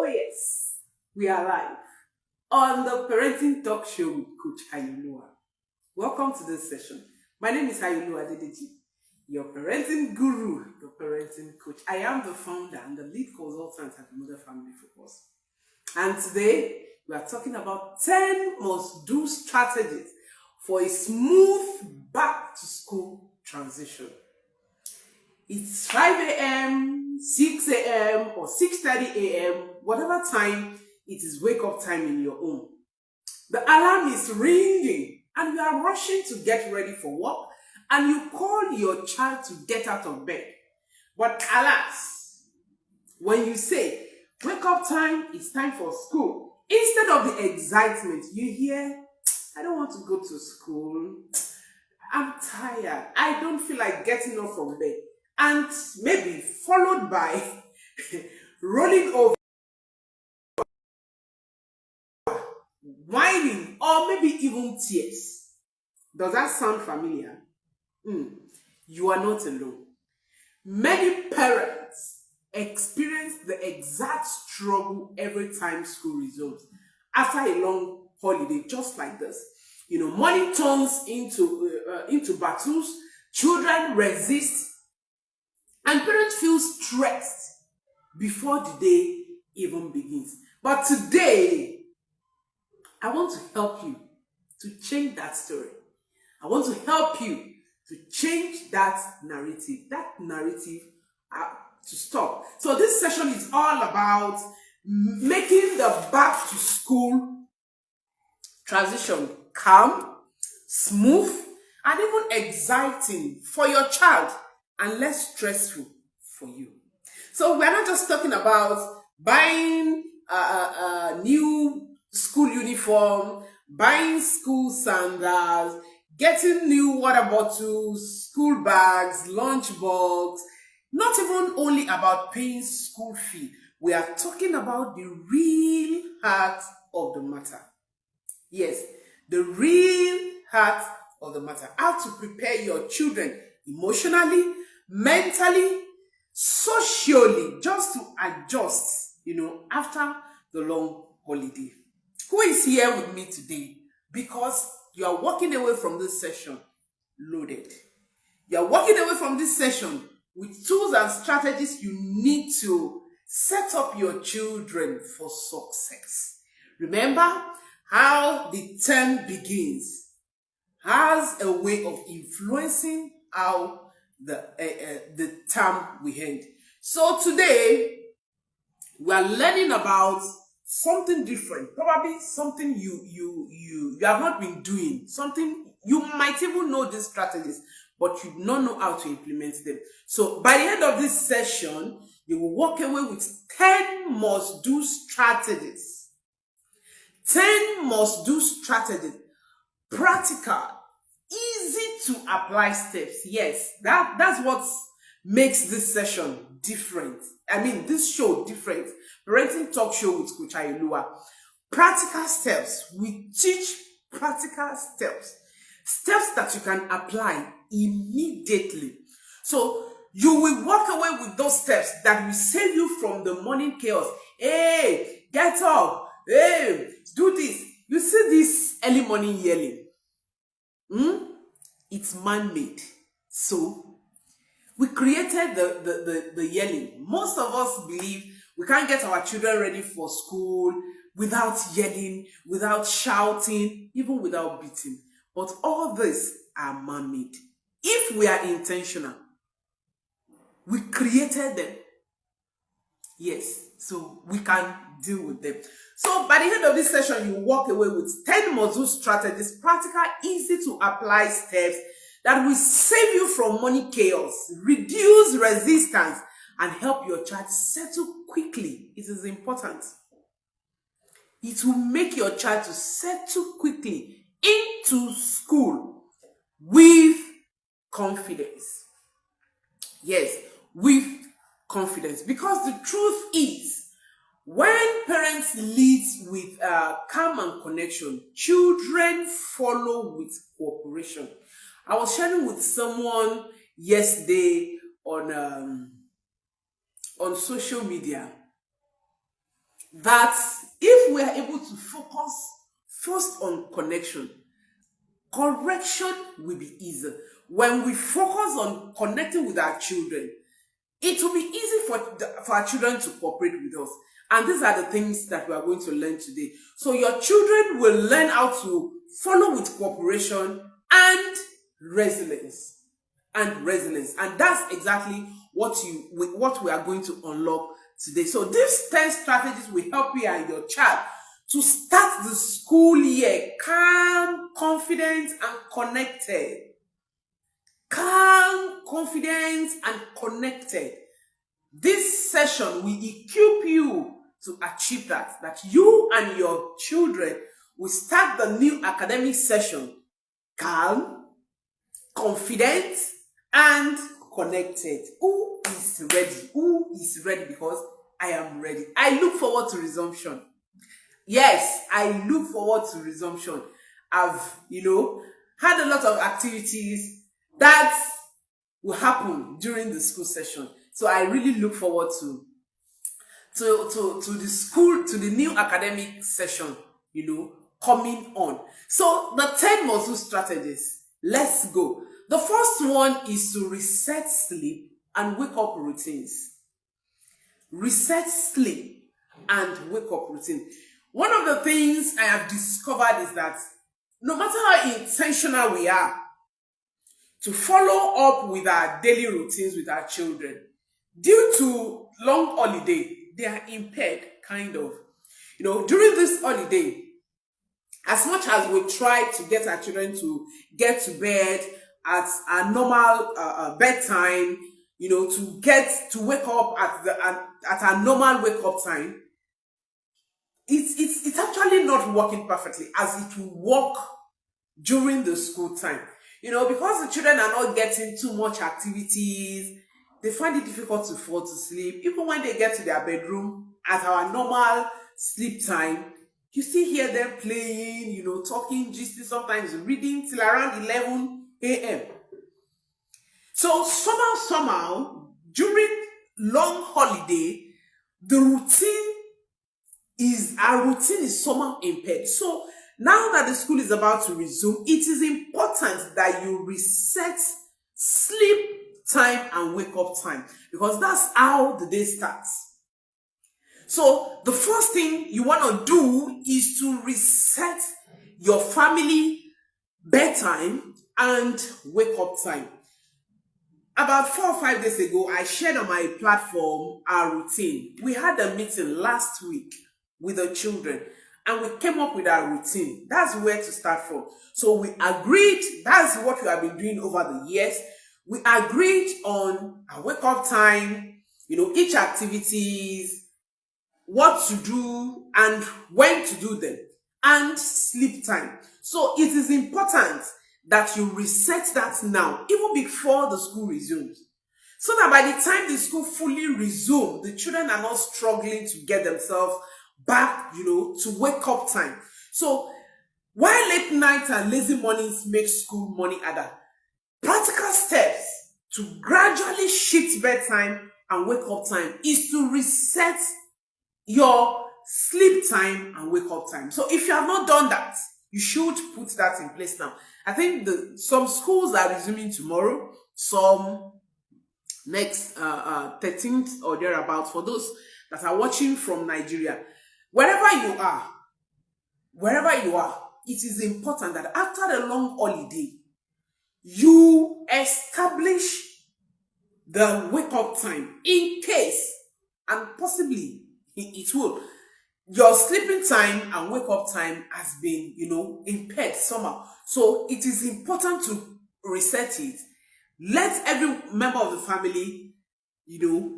Oh yes, we are live on the Parenting Talk Show with Coach Ayolua. Welcome to this session. My name is Ayolua Dedeji, your parenting guru, your parenting coach. I am the founder and the lead consultant at the Mother Family Focus. And today, we are talking about 10 must-do strategies for a smooth back-to-school transition. It's 5 a.m., 6 a.m., or 6:30 a.m., whatever time it is wake-up time in your home. The alarm is ringing and you are rushing to get ready for work and you call your child to get out of bed. But alas, when you say, wake up time, it's time for school, instead of the excitement, you hear, I don't want to go to school, I'm tired, I don't feel like getting up from bed. And maybe followed by rolling over, whining, or maybe even tears. Does that sound familiar? You are not alone. Many parents experience the exact struggle every time school resumes after a long holiday, just like this. Money turns into battles, children resist, and parents feel stressed before the day even begins. But today, I want to help you to change that story. I want to help you to change that narrative to stop. So this session is all about making the back to school transition calm, smooth, and even exciting for your child and less stressful for you. So we're not just talking about buying a new school uniform, buying school sandals, getting new water bottles, school bags, lunch box. Not even only about paying school fee. We are talking about the real heart of the matter. Yes, the real heart of the matter. How to prepare your children emotionally, mentally, socially, just to adjust, after the long holiday. Who is here with me today? Because you are walking away from this session loaded. You are walking away from this session with tools and strategies you need to set up your children for success. Remember how the term begins has a way of influencing how the term will end. So today, we are learning about something different, probably something you have not been doing, something you might even know these strategies, but you do not know how to implement them. So by the end of this session, you will walk away with 10 must-do strategies. 10 must-do strategies. Practical, easy to apply steps. Yes, that's what makes this session different. This show different. Parenting Talk Show with Coach Ayolua. Practical steps. We teach practical steps. Steps that you can apply immediately. So you will walk away with those steps that will save you from the morning chaos. Hey, get up. Hey, do this. You see this early morning yelling. It's man-made. So we created the yelling. Most of us believe we can't get our children ready for school without yelling, without shouting, even without beating. But all these are man-made. If we are intentional, we created them. Yes, so we can deal with them. So by the end of this session, you walk away with 10 must-do strategies, practical, easy to apply steps that will save you from money chaos, reduce resistance, and help your child settle quickly. It is important. It will make your child to settle quickly into school with confidence. Yes, with confidence. Because the truth is, when parents lead with calm and connection, children follow with cooperation. I was sharing with someone yesterday on social media that if we are able to focus first on connection, correction will be easy. When we focus on connecting with our children, it will be easy for our children to cooperate with us. And these are the things that we are going to learn today. So your children will learn how to follow with cooperation and resilience. And that's exactly what we are going to unlock today. So these 10 strategies will help you and your child to start the school year calm, confident, and connected. Calm, confident, and connected. This session will equip you to achieve that you and your children will start the new academic session calm, confident, and connected. Who is ready? Who is ready? Because I am ready. I look forward to resumption. Yes, I look forward to resumption. I've, had a lot of activities that will happen during the school session. So I really look forward to the school, to the new academic session, coming on. So the 10 muscle strategies, let's go. The first one is to reset sleep and wake up routines. Reset sleep and wake up routine. One of the things I have discovered is that no matter how intentional we are to follow up with our daily routines with our children, due to long holiday, they are impaired, kind of. During this holiday, as much as we try to get our children to get to bed at a normal bedtime, to wake up at a normal wake up time, it's actually not working perfectly as it will work during the school time. Because the children are not getting too much activities, they find it difficult to fall to sleep. Even when they get to their bedroom at our normal sleep time, you still hear them playing, talking, gisting, sometimes reading till around 11 a.m. So somehow, during long holiday, our routine is somehow impaired. So now that the school is about to resume, it is important that you reset sleep time and wake up time, because that's how the day starts. So the first thing you want to do is to reset your family bedtime and wake up time. About 4 or 5 days ago, I shared on my platform our routine. We had a meeting last week with the children and we came up with our routine. That's where to start from. So we agreed, that's what we have been doing over the years. We agreed on a wake up time, each activities, what to do and when to do them, and sleep time. So it is important that you reset that now, even before the school resumes. So that by the time the school fully resumes, the children are not struggling to get themselves back, to wake up time. So while late nights and lazy mornings make school money harder, practical steps to gradually shift bedtime and wake up time is to reset your sleep time and wake up time. So if you have not done that, you should put that in place now. I think some schools are resuming tomorrow, some next 13th or thereabouts. For those that are watching from Nigeria, wherever you are, it is important that after the long holiday, you establish the wake up time in case, and possibly it will, your sleeping time and wake up time has been, impaired somehow. So it is important to reset it. Let every member of the family,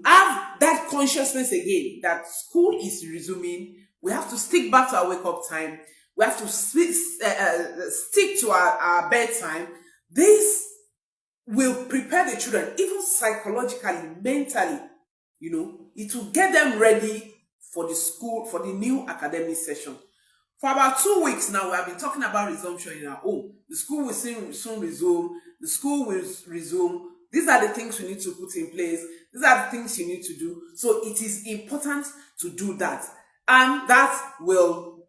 have that consciousness again that school is resuming. We have to stick back to our wake up time. We have to stick to our bedtime. This will prepare the children, even psychologically, mentally, it will get them ready for the school, for the new academic session. For about 2 weeks now, we have been talking about resumption in our home. The school will soon resume. The school will resume. These are the things we need to put in place. These are the things you need to do. So it is important to do that. and that will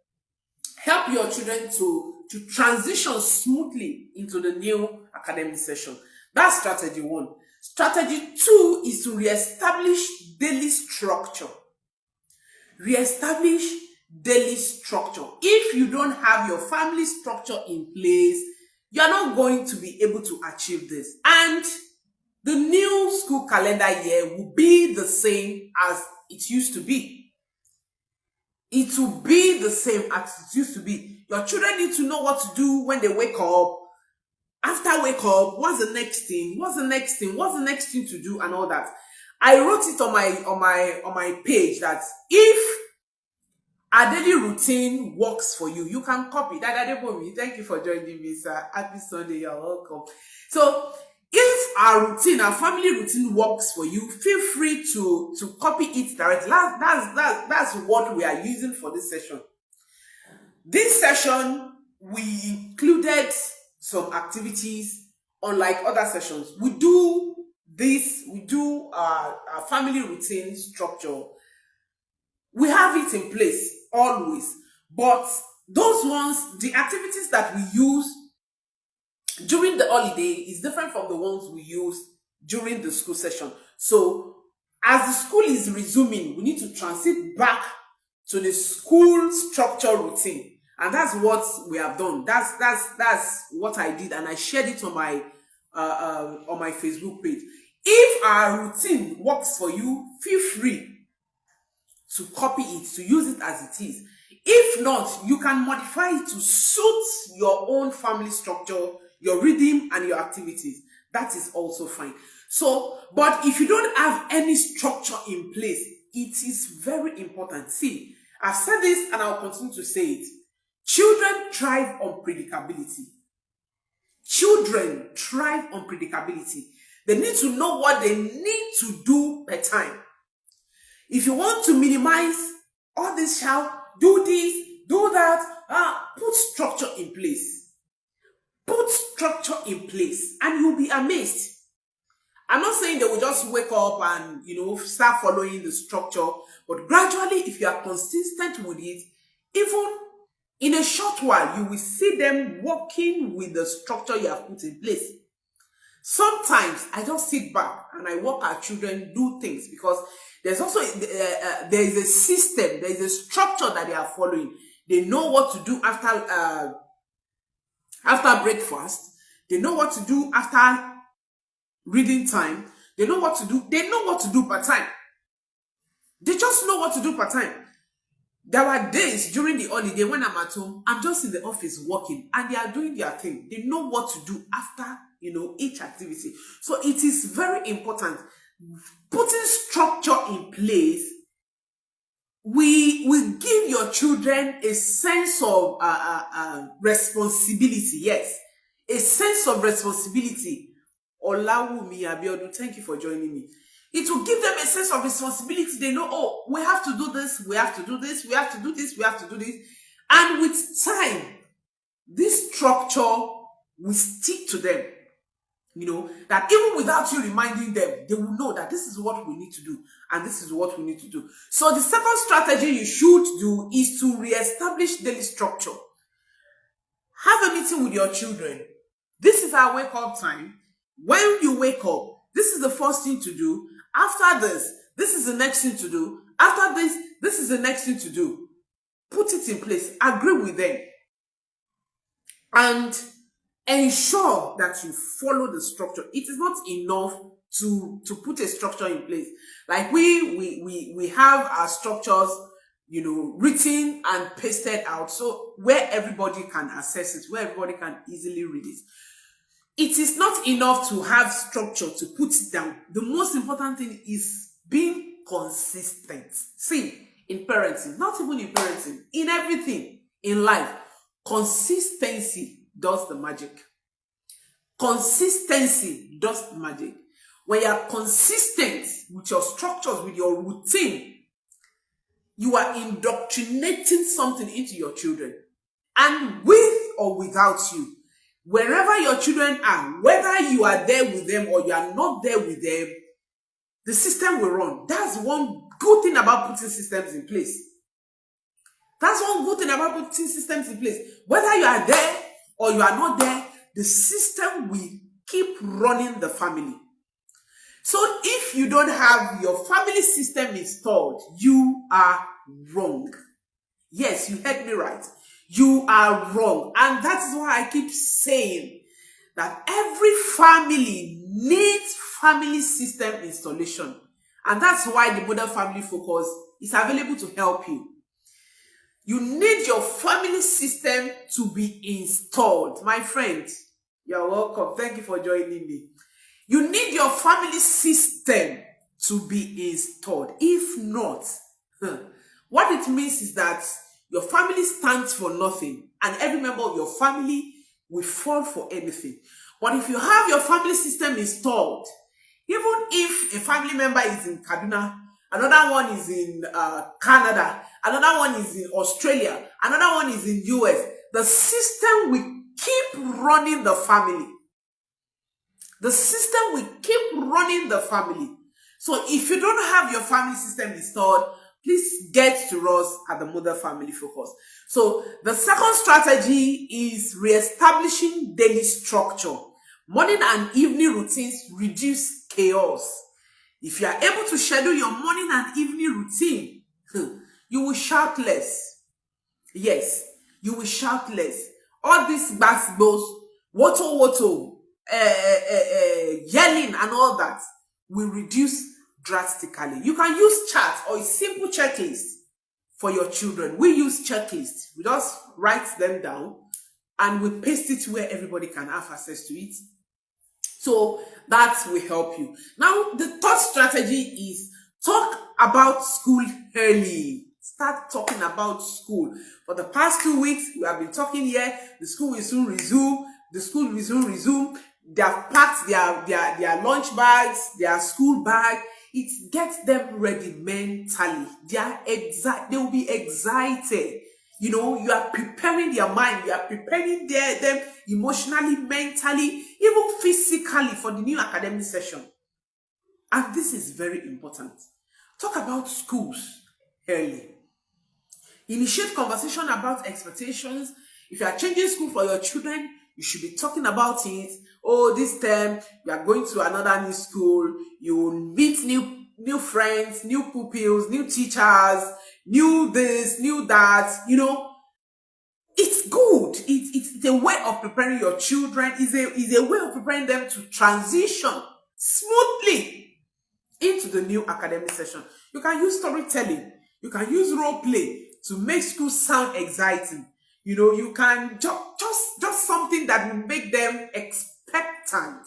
help your children to transition smoothly into the new academic session. That's strategy one. Strategy two is to reestablish daily structure. Reestablish daily structure. If you don't have your family structure in place, you are not going to be able to achieve this. And the new school calendar year will be the same as it used to be. It will be the same as it used to be. Your children need to know what to do when they wake up. After wake up, what's the next thing? What's the next thing? What's the next thing to do and all that. I wrote it on my page that if a daily routine works for you, you can copy that. Thank you for joining me, sir. Happy Sunday, you're welcome. So if our routine, our family routine works for you, feel free to copy it directly. That's what we are using for this session. This session, we included some activities, unlike other sessions. We do our family routine structure. We have it in place always, but those ones, the activities that we use during the holiday is different from the ones we use during the school session. So as the school is resuming, we need to transit back to the school structure routine, and that's what we have done. That's what I did, and I shared it on my Facebook page. If our routine works for you, feel free to copy it, to use it as it is. If not, you can modify it to suit your own family structure, your rhythm, and your activities. That is also fine. So, but if you don't have any structure in place, it is very important. See, I've said this and I'll continue to say it. Children thrive on predictability. Children thrive on predictability. They need to know what they need to do per time. If you want to minimize all this, do this, do that, put structure in place. Put structure in place and you'll be amazed. I'm not saying they will just wake up and, start following the structure, but gradually, if you are consistent with it, even in a short while, you will see them working with the structure you have put in place. Sometimes I just sit back and I watch our children do things because there's also there is a system, there is a structure that they are following. They know what to do after breakfast. They know what to do after reading time. They know what to do. They know what to do per time. They just know what to do per time. There were days during the holiday when I'm at home, I'm just in the office working and they are doing their thing. They know what to do after, each activity. So it is very important. Putting structure in place, we will give your children a sense of responsibility. Yes, a sense of responsibility. Olawumi Abiodun, thank you for joining me. It will give them a sense of responsibility. They know, oh, we have to do this, we have to do this, we have to do this, we have to do this. And with time, this structure will stick to them. That even without you reminding them, they will know that this is what we need to do and this is what we need to do. So the second strategy you should do is to reestablish daily structure. Have a meeting with your children. This is our wake up time. When you wake up, this is the first thing to do. After this is the next thing to do. After this is the next thing to do. Put it in place. Agree with them. And ensure that you follow the structure. It is not enough to put a structure in place. Like we have our structures, written and pasted out. So where everybody can access it, where everybody can easily read it. It is not enough to have structure to put it down. The most important thing is being consistent. See, in parenting, not even in parenting, in everything in life, consistency does the magic. Consistency does the magic. When you are consistent with your structures, with your routine, you are indoctrinating something into your children. And with or without you, wherever your children are, whether you are there with them or you are not there with them, the system will run. That's one good thing about putting systems in place. That's one good thing about putting systems in place. Whether you are there or you are not there, the system will keep running the family. So if you don't have your family system installed, you are wrong. Yes, you heard me right. You are wrong. And that is why I keep saying that every family needs family system installation. And that's why the Model Family Focus is available to help you. You need your family system to be installed. My friend, you're welcome. Thank you for joining me. You need your family system to be installed. If not, what it means is that your family stands for nothing, and every member of your family will fall for anything. But if you have your family system installed, even if a family member is in Kaduna, another one is in Canada, another one is in Australia, another one is in US, the system will keep running the family. The system will keep running the family. So if you don't have your family system installed, please get to us at the Model Family Focus. So the second strategy is reestablishing daily structure. Morning and evening routines reduce chaos. If you are able to schedule your morning and evening routine, you will shout less. Yes, you will shout less. All these basketballs, woto, yelling and all that will reduce drastically. You can use charts or a simple checklist for your children. We use checklists. We just write them down and we paste it where everybody can have access to it. So that will help you. Now, the third strategy is talk about school early. Start talking about school. For the past 2 weeks, we have been talking here. The school will soon resume. The school will soon resume. They have packed their lunch bags, their school bag. It gets them ready mentally. They will be excited. You know, you are preparing their mind. You are preparing them emotionally, mentally, even physically for the new academic session. And this is very important. Talk about schools early. Initiate conversation about expectations. If you are changing school for your children, you should be talking about it. Oh, this term, you are going to another new school. You will meet new friends, new pupils, new teachers, new this, new that. You know, it's good. It's a way of preparing your children. It's a way of preparing them to transition smoothly into the new academic session. You can use storytelling. You can use role play to make school sound exciting. You know, you can just something that will make them expectant.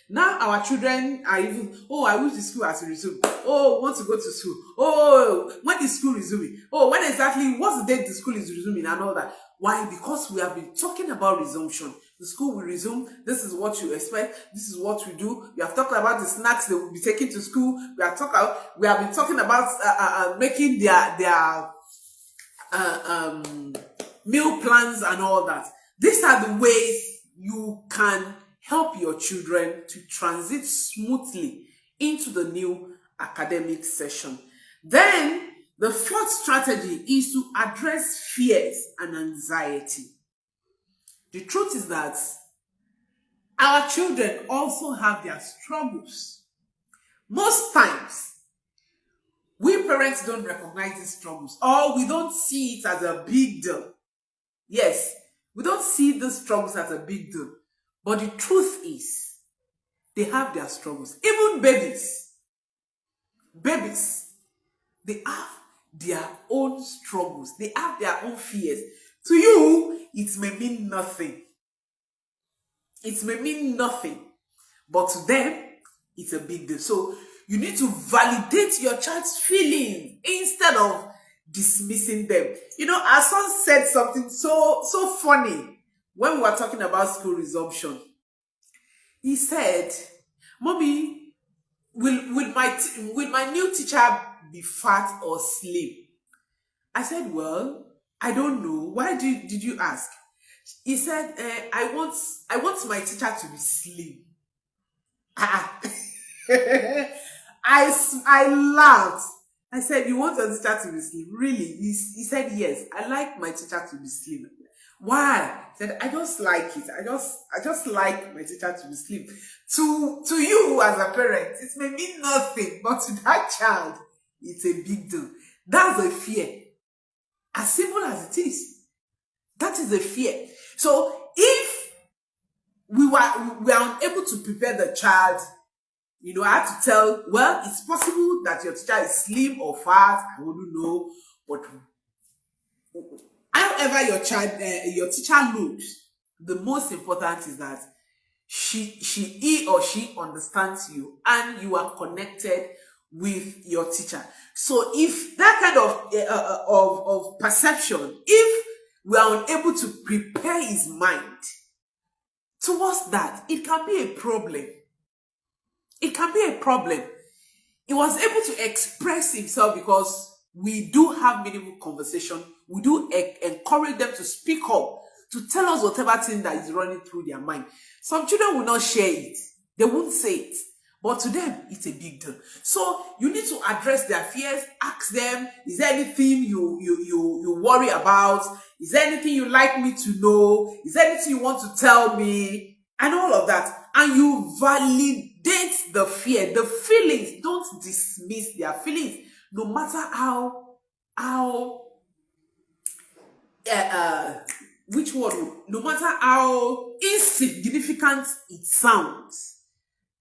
Now our children are even, oh, I wish the school has resumed. Oh, want to go to school. Oh, when is school resuming? Oh, when exactly, what's the date the school is resuming and all that? Why? Because we have been talking about resumption. The school will resume. This is what you expect. This is what we do. We have talked about the snacks they will be taking to school. We have been talking about making their meal plans and all that. These are the ways you can help your children to transit smoothly into the new academic session. Then, the fourth strategy is to address fears and anxiety. The truth is that our children also have their struggles. Most times, we parents don't recognize these struggles, or we don't see it as a big deal. Yes, we don't see the struggles as a big deal. But the truth is, they have their struggles. Even babies, they have their own struggles. They have their own fears. To you, it may mean nothing. It may mean nothing. But to them, it's a big deal. So you need to validate your child's feelings instead of dismissing them. You know, our son said something so funny when we were talking about school resumption. He said, "Mommy, will my new teacher be fat or slim?" I said, "Well, I don't know. Why did you ask?" He said, I want my teacher to be slim." I laughed. I said, you want your teacher to be slim? Really? He said, yes. I like my teacher to be slim. Why? He said, I just like it. I just like my teacher to be slim. To you as a parent, it may mean nothing, but to that child, it's a big deal. That's a fear. As simple as it is. That is a fear. So if we are unable to prepare the child, I had to tell, well, it's possible that your teacher is slim or fat, I wouldn't know, but however your teacher looks, the most important is that he or she understands you and you are connected with your teacher. So if that kind of perception, if we are unable to prepare his mind towards that, it can be a problem. It can be a problem. He was able to express himself because we do have meaningful conversation. We do encourage them to speak up, to tell us whatever thing that is running through their mind. Some children will not share it. They won't say it. But to them, it's a big deal. So you need to address their fears. Ask them, is there anything you worry about? Is there anything you like me to know? Is there anything you want to tell me? And all of that. And you validate the fear, the feelings. Don't dismiss their feelings. No matter no matter how insignificant it sounds,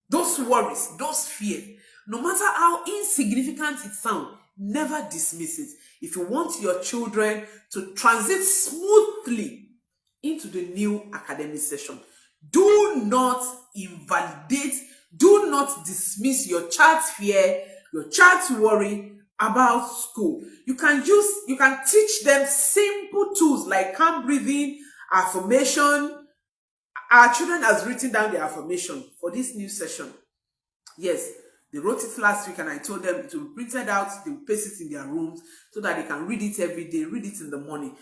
those worries, those fears, no matter how insignificant it sounds, never dismiss it. If you want your children to transit smoothly into the new academic session, do not invalidate, do not dismiss your child's fear, your child's worry about school. You can teach them simple tools like calm breathing, affirmation. Our children has written down their affirmation for this new session. Yes, they wrote it last week and I told them to print it out, they will paste it in their rooms so that they can read it every day, read it in the morning.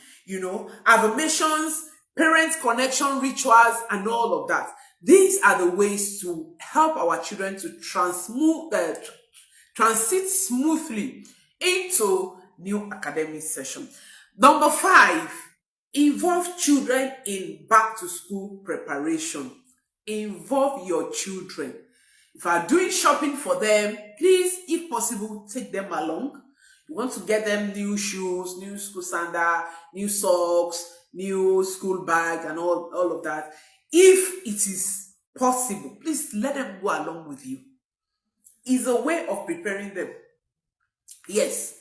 Affirmations, parent connection rituals, and all of that. These are the ways to help our children to transit smoothly into new academic session. Number 5, involve children in back to school preparation. Involve your children. If you are doing shopping for them, please, if possible, take them along. You want to get them new shoes, new school sandal, new socks, new school bag, and all of that. If it is possible, please let them go along with you. It's a way of preparing them. Yes.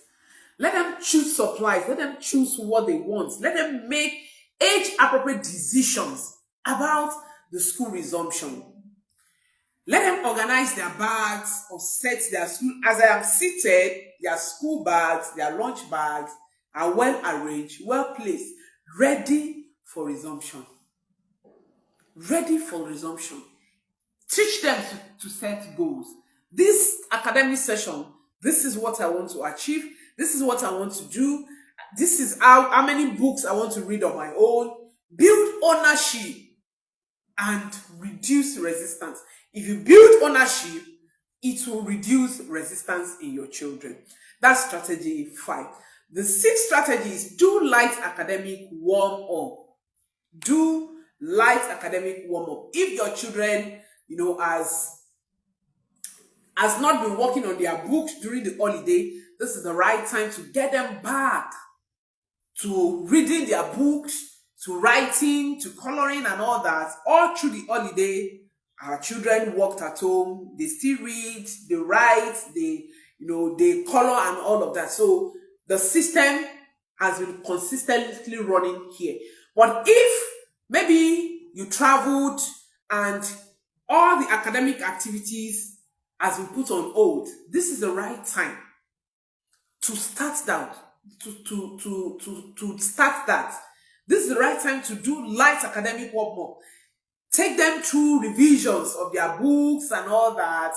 Let them choose supplies. Let them choose what they want. Let them make age-appropriate decisions about the school resumption. Let them organize their bags or set their school. As I am seated, their school bags, their lunch bags are well arranged, well placed, ready for resumption. Ready for resumption. Teach them to set goals. This academic session, this is what I want to achieve. This is what I want to do. This is how many books I want to read on my own. Build ownership and reduce resistance. If you build ownership, it will reduce resistance in your children. That's strategy 5. The 6th strategy is do light academic warm-up. Do light academic warm-up. If your children, has not been working on their books during the holiday, this is the right time to get them back to reading their books, to writing, to coloring and all that. All through the holiday, our children worked at home. They still read, they write, they color and all of that. So the system has been consistently running here. But if maybe you traveled and all the academic activities has been put on hold, this is the right time to start that. To start that. This is the right time to do light academic work. Take them through revisions of their books and all that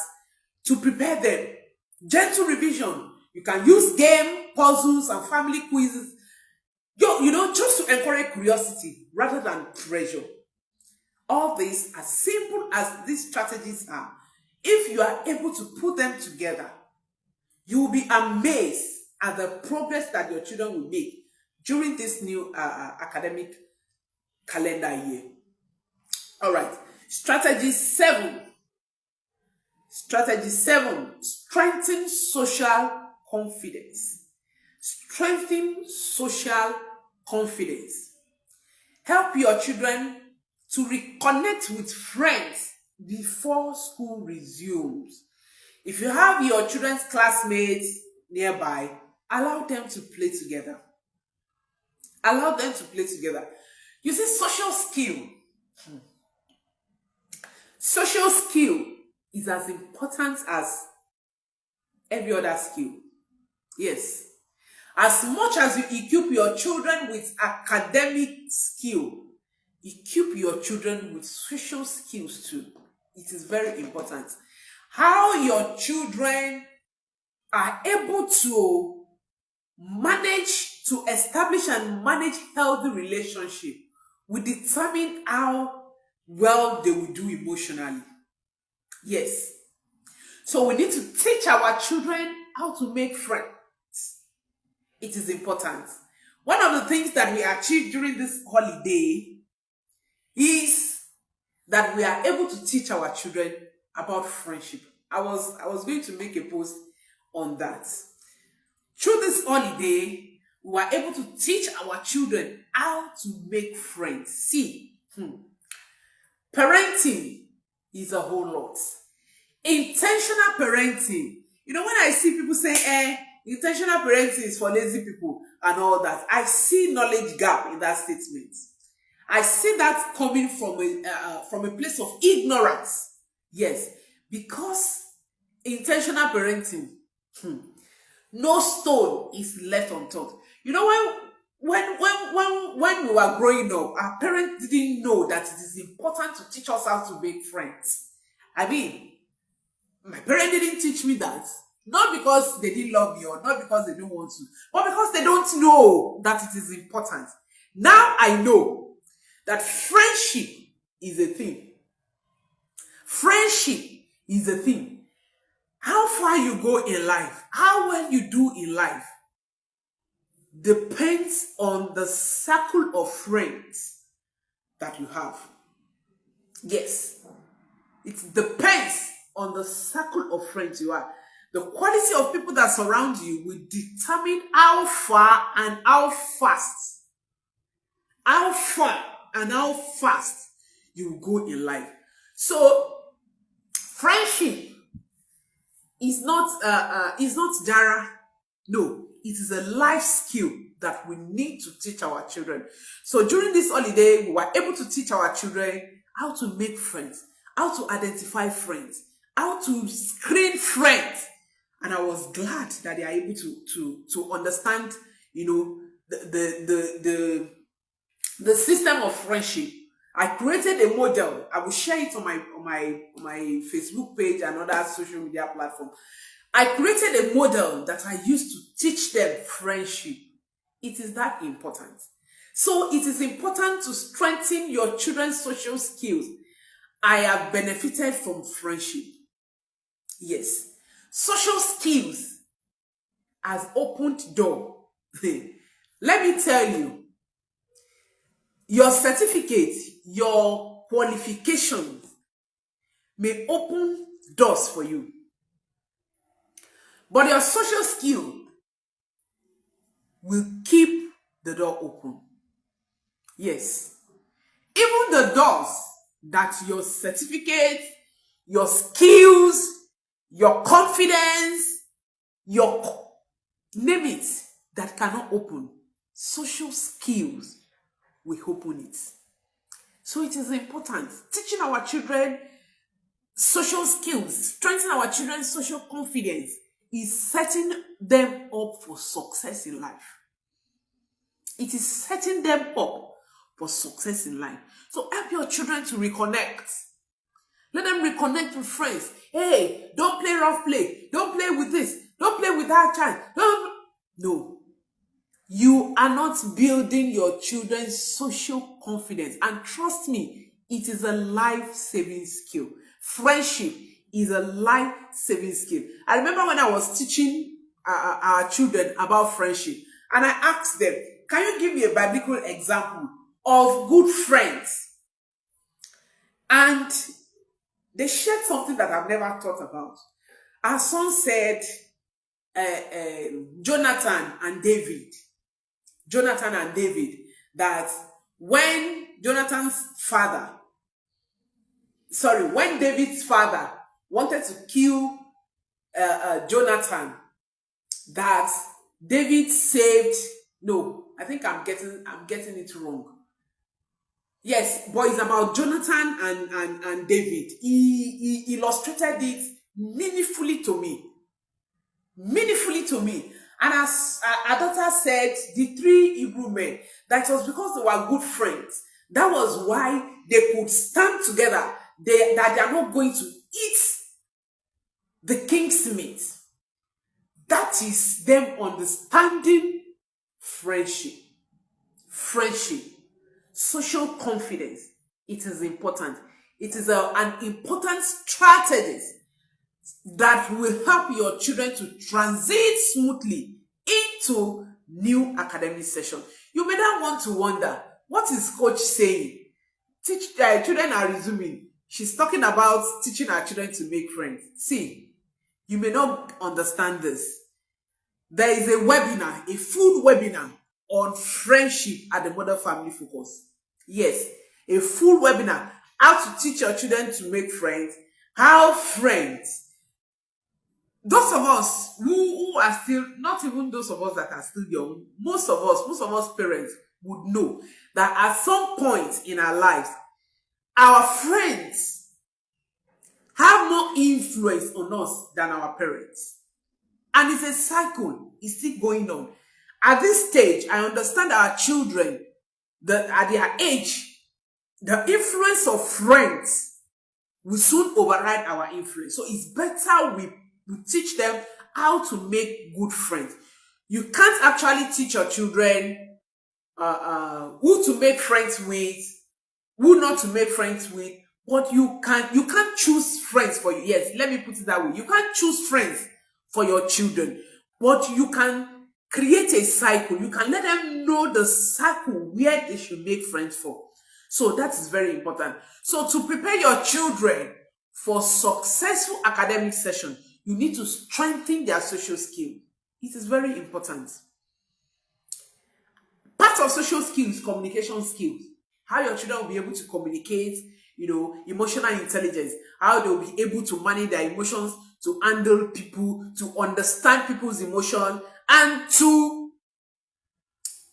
to prepare them. Gentle revision. You can use game, puzzles, and family quizzes. Just to encourage curiosity rather than pressure. All this, as simple as these strategies are, if you are able to put them together, You will be amazed at the progress that your children will make during this new academic calendar year. All right. Strategy 7. Strategy 7. Strengthen social confidence. Strengthen social confidence. Help your children to reconnect with friends before school resumes. If you have your children's classmates nearby, allow them to play together. Allow them to play together. You see, social skill. Social skill is as important as every other skill. Yes. As much as you equip your children with academic skill, equip your children with social skills too. It is very important. How your children are able to manage to establish and manage healthy relationship will determine how well they will do emotionally. Yes. So we need to teach our children how to make friends. It is important. One of the things that we achieved during this holiday is that we are able to teach our children about friendship. I was going to make a post on that. Through this holiday, we were able to teach our children how to make friends. See, parenting is a whole lot. Intentional parenting. You know, when I see people say, intentional parenting is for lazy people and all that, I see knowledge gap in that statement. I see that coming from a place of ignorance. Yes, because intentional parenting, no stone is left unturned. You know, when we were growing up, our parents didn't know that it is important to teach us how to make friends. I mean, my parents didn't teach me that. Not because they didn't love me or not because they didn't want to, but because they don't know that it is important. Now I know that friendship is a thing. Friendship is a thing. How far you go in life, how well you do in life, depends on the circle of friends that you have. Yes, it depends on the circle of friends you have. The quality of people that surround you will determine how far and how fast, you will go in life. So, friendship is not Jara. No, it is a life skill that we need to teach our children. So during this holiday, we were able to teach our children how to make friends, how to identify friends, how to screen friends. And I was glad that they are able to understand, the system of friendship. I created a model. I will share it on my Facebook page and other social media platform. I created a model that I used to teach them friendship. It is that important. So it is important to strengthen your children's social skills. I have benefited from friendship. Yes. Social skills has opened door. Let me tell you, your certificate, your qualifications may open doors for you. But your social skill will keep the door open. Yes. Even the doors that your certificate, your skills, your confidence, your name it, that cannot open, social skills will open it. So it is important. Teaching our children social skills, strengthening our children's social confidence is setting them up for success in life. It is setting them up for success in life. So help your children to reconnect. Let them reconnect with friends. Hey, don't play rough play. Don't play with this. Don't play with that child. No. You are not building your children's social confidence. And trust me, it is a life-saving skill. Friendship is a life-saving skill. I remember when I was teaching our children about friendship. And I asked them, can you give me a biblical example of good friends? And they shared something that I've never thought about. Our son said, Jonathan and David. Jonathan and David, that when when David's father wanted to kill Jonathan, that David saved. No, I think I'm getting it wrong. Yes, but it's about Jonathan and David. He illustrated it meaningfully to me. And as our daughter said, the three Hebrew men, that it was because they were good friends. That was why they could stand together. That they are not going to eat the king's meat. That is them understanding friendship. Social confidence. It is important. It is an important strategy that will help your children to transit smoothly into new academic session. You may not want to wonder, what is coach saying? Children are resuming. She's talking about teaching our children to make friends. See, you may not understand this. There is a webinar, a full webinar on friendship at the Model Family Focus. Yes, a full webinar, how to teach your children to make friends, how friends. Those of us who are still, not even those of us that are still young, most of us parents would know that at some point in our lives, our friends have more influence on us than our parents. And it's a cycle. It's still going on. At this stage, I understand our children, that at their age, the influence of friends will soon override our influence. So it's better we teach them how to make good friends. You can't actually teach your children who to make friends with, who not to make friends with, but you can't choose friends for you. Yes, let me put it that way. You can't choose friends for your children, but you can create a cycle. You can let them know the cycle where they should make friends for. So that is very important. So to prepare your children for successful academic session, you need to strengthen their social skill. It is very important. Part of social skills, communication skills. How your children will be able to communicate, emotional intelligence. How they will be able to manage their emotions, to handle people, to understand people's emotion, and to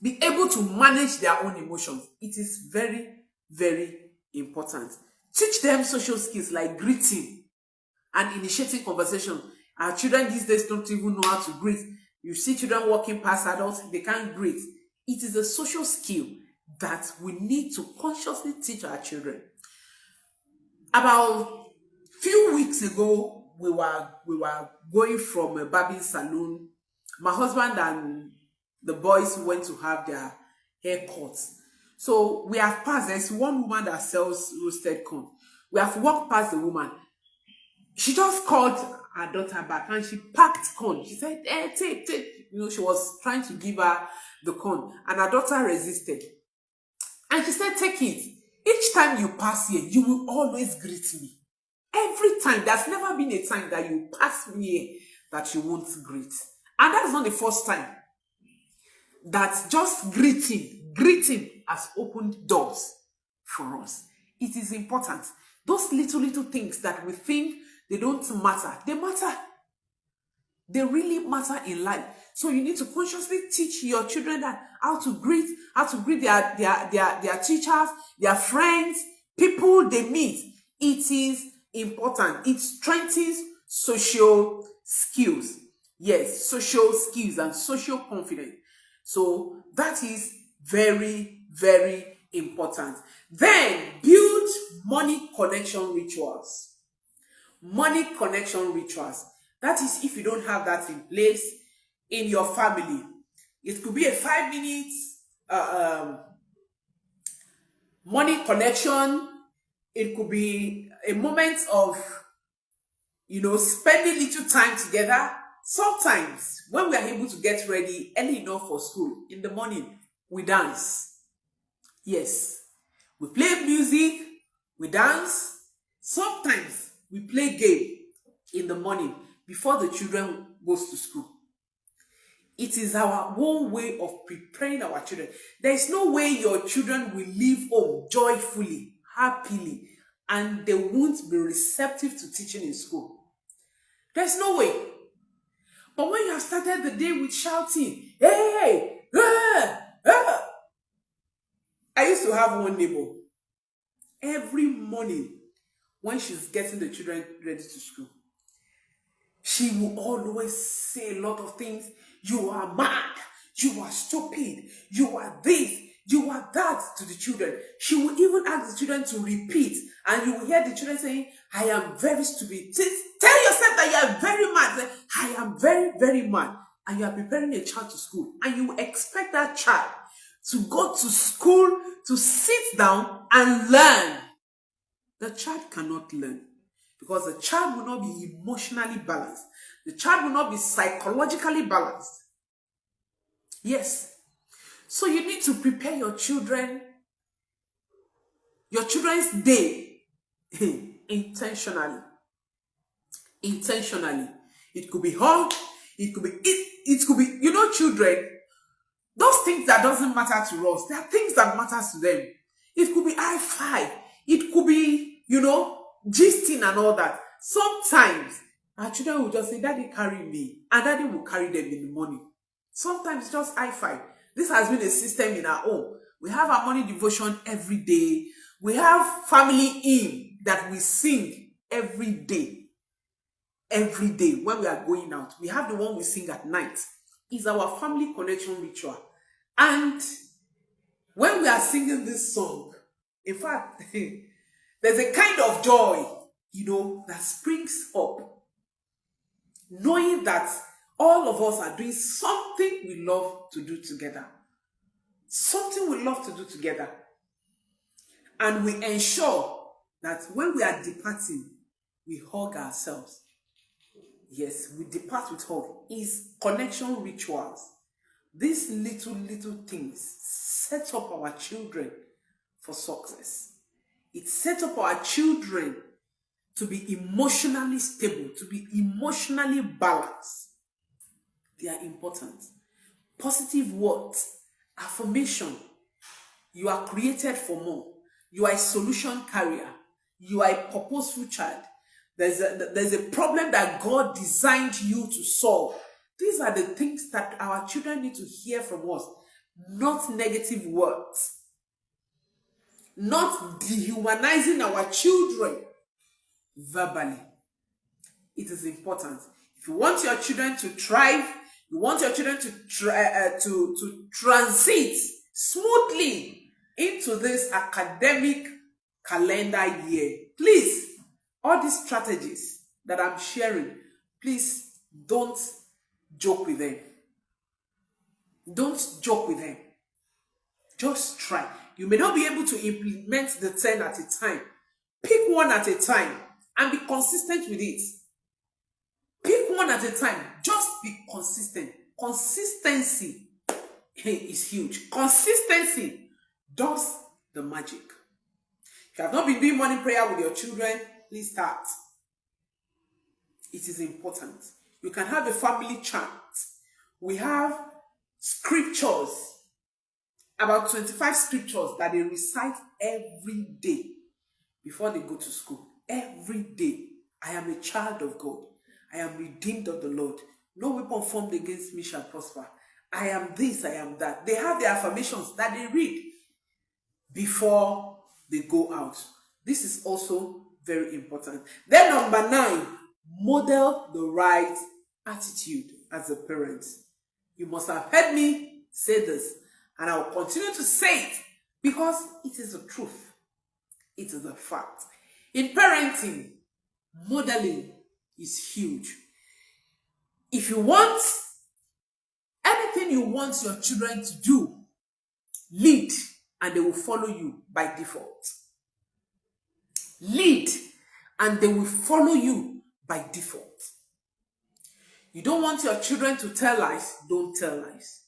be able to manage their own emotions. It is very, very important. Teach them social skills like greeting and initiating conversation. Our children these days don't even know how to greet. You see children walking past adults, they can't greet. It is a social skill that we need to consciously teach our children. About a few weeks ago, we were going from a barbing salon. My husband and the boys went to have their haircuts. So we have passed. There's one woman that sells roasted corn. We have walked past the woman. She just called her daughter back and she packed corn. She said, take. She was trying to give her the corn and her daughter resisted. And she said, take it. Each time you pass here, you will always greet me. Every time. There's never been a time that you pass me here that you won't greet. And that's not the first time. That just greeting has opened doors for us. It is important. Those little things that we think they don't matter, they matter. They really matter in life. So you need to consciously teach your children that how to greet their teachers, their friends, people they meet. It is important. It strengthens social skills. Yes, social skills and social confidence. So that is very, very important. Then build money connection rituals. Money connection rituals. That is if you don't have that in place in your family. It could be a 5 minutes money connection. It could be a moment of, spending little time together. sometimes when we are able to get ready early enough for school in the morning, we dance. Yes, we play music, we dance. Sometimes we play game in the morning before the children goes to school. It is our own way of preparing our children. There is no way your children will leave home joyfully, happily, and they won't be receptive to teaching in school. There's no way. But when you have started the day with shouting, hey, ah, ah. I used to have one neighbor. Every morning when she's getting the children ready to school, she will always say a lot of things. You are mad. You are stupid. You are this. You are that to the children. She will even ask the children to repeat. And you will hear the children saying, I am very stupid. Tell yourself that you are very mad. Say, I am very, very mad. And you are preparing a child to school. And you expect that child to go to school, to sit down and learn. The child cannot learn because the child will not be emotionally balanced. The child will not be psychologically balanced. Yes. So you need to prepare your children's day intentionally. Intentionally. It could be hug, it could be, children, those things that doesn't matter to us, there are things that matters to them. It could be high five, it could be, gisting and all that. Sometimes our children will just say, Daddy carry me, and Daddy will carry them in the morning. Sometimes just high five. This has been a system in our home. We have our morning devotion every day. We have family hymn that we sing every day. Every day when we are going out. We have the one we sing at night. It's our family connection ritual. And when we are singing this song, in fact, there's a kind of joy, that springs up. Knowing that all of us are doing something we love to do together. Something we love to do together. And we ensure that when we are departing, we hug ourselves. Yes, we depart with hug. It's connection rituals. These little things set up our children for success. It sets up our children to be emotionally stable, to be emotionally balanced. They are important. Positive words, affirmation. You are created for more. You are a solution carrier. You are a purposeful child. There's a problem that God designed you to solve. These are the things that our children need to hear from us, not negative words. Not dehumanizing our children verbally. It is important. If you want your children to thrive, you want your children to transit smoothly into this academic calendar year, please, all these strategies that I'm sharing, please don't joke with them. Don't joke with them. Just try. You may not be able to implement the 10 at a time. Pick one at a time and be consistent with it. Pick one at a time. Just be consistent. Consistency is huge. Consistency does the magic. If you have not been doing morning prayer with your children, please start. It is important. You can have a family chant. We have scriptures. About 25 scriptures that they recite every day before they go to school. Every day. I am a child of God. I am redeemed of the Lord. No weapon formed against me shall prosper. I am this, I am that. They have their affirmations that they read before they go out. This is also very important. Then number 9, model the right attitude as a parent. You must have heard me say this. And I will continue to say it because it is the truth. It is a fact. In parenting, modeling is huge. If you want anything you want your children to do, lead and they will follow you by default. Lead and they will follow you by default. You don't want your children to tell lies, don't tell lies.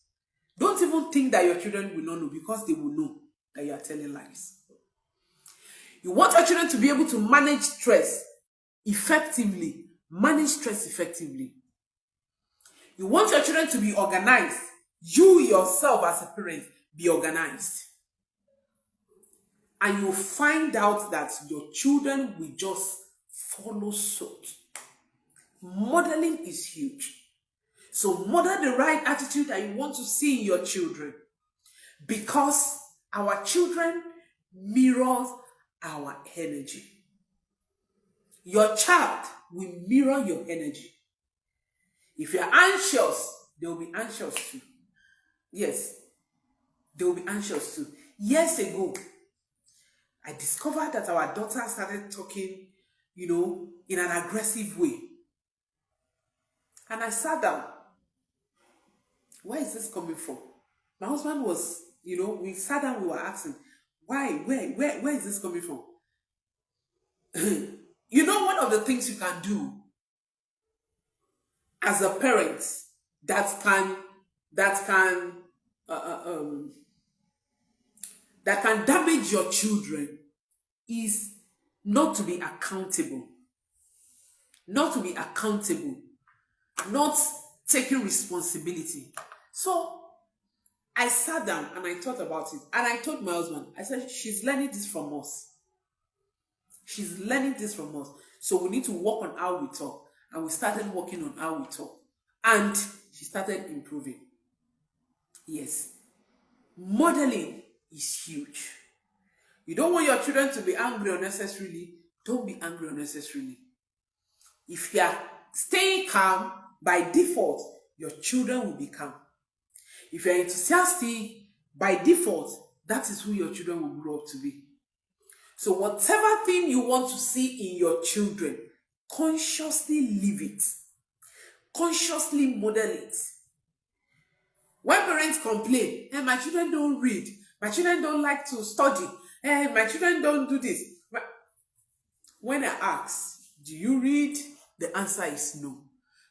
Don't even think that your children will not know, because they will know that you are telling lies. You want your children to be able to manage stress effectively. Manage stress effectively. You want your children to be organized. You yourself as a parent, be organized. And you'll find out that your children will just follow suit. Modeling is huge. So model the right attitude that you want to see in your children, because our children mirror our energy. Your child will mirror your energy. If you're anxious, they will be anxious too. Yes, they will be anxious too. Years ago, I discovered that our daughter started talking, in an aggressive way. And I sat down. Where is this coming from? My husband was, we sat down, we were asking, why, where is this coming from? One of the things you can do as a parent that can damage your children is not to be accountable. Not taking responsibility. So I sat down and I thought about it, and I told my husband, I said, she's learning this from us. So we need to work on how we talk. And we started working on how we talk. And she started improving. Yes. Modeling is huge. You don't want your children to be angry unnecessarily. Don't be angry unnecessarily. If you are staying calm, by default, your children will be calm. If you are enthusiastic, by default, that is who your children will grow up to be. So whatever thing you want to see in your children, consciously live it. Consciously model it. When parents complain, my children don't read, my children don't like to study, my children don't do this. When I ask, do you read? The answer is no.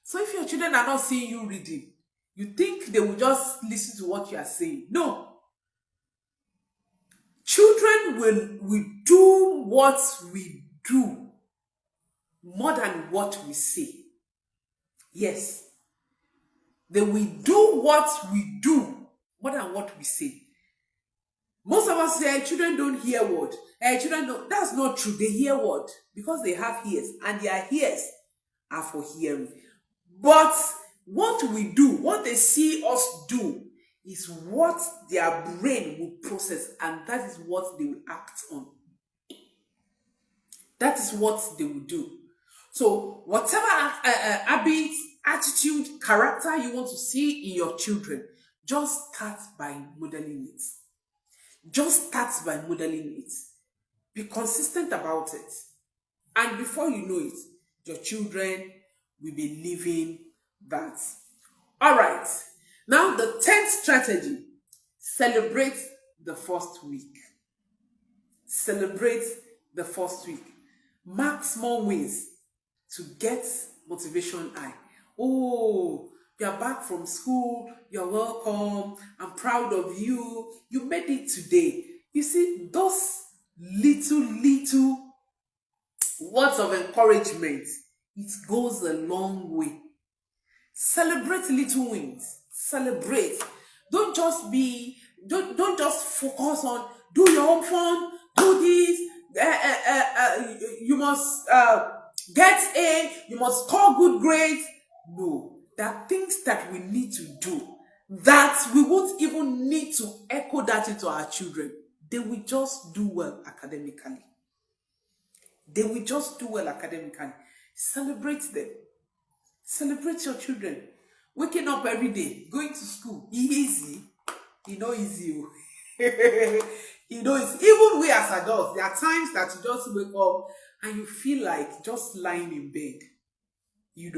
So if your children are not seeing you reading, you think they will just listen to what you are saying? No. Children will do what we do more than what we say. Yes. They will do what we do more than what we say. Most of us say children don't hear word. Children don't. That's not true. They hear word because they have ears, and their ears are for hearing. But what we do, what they see us do, is what their brain will process, and that is what they will act on. That is what they will do. So whatever habits, attitude, character you want to see in your children, just start by modeling it. Just start by modeling it. Be consistent about it. And before you know it, your children will be living that. All right. Now, the 10th strategy, celebrate the first week. Celebrate the first week. Mark small wins to get motivation high. Oh, you're back from school. You're welcome. I'm proud of you. You made it today. You see, those little words of encouragement, it goes a long way. Celebrate little wins. Celebrate. Don't just focus on do your own fun, do this. You must get A. You must score good grades. No, there are things that we need to do that we won't even need to echo that into our children. They will just do well academically. Celebrate them. Celebrate your children. Waking up every day, going to school, easy. Easy. Even we as adults, there are times that you just wake up and you feel like just lying in bed. You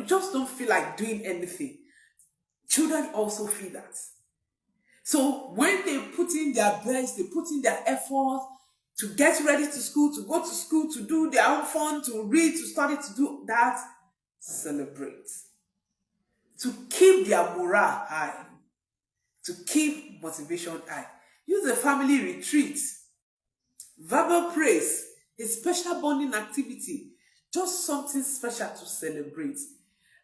just don't feel like doing anything. Children also feel that. So when they put in their best, they put in their effort to get ready to school, to go to school, to do their own fun, to read, to study, to do that, celebrate. To keep their morale high, to keep motivation high. Use a family retreat, verbal praise, a special bonding activity, just something special to celebrate.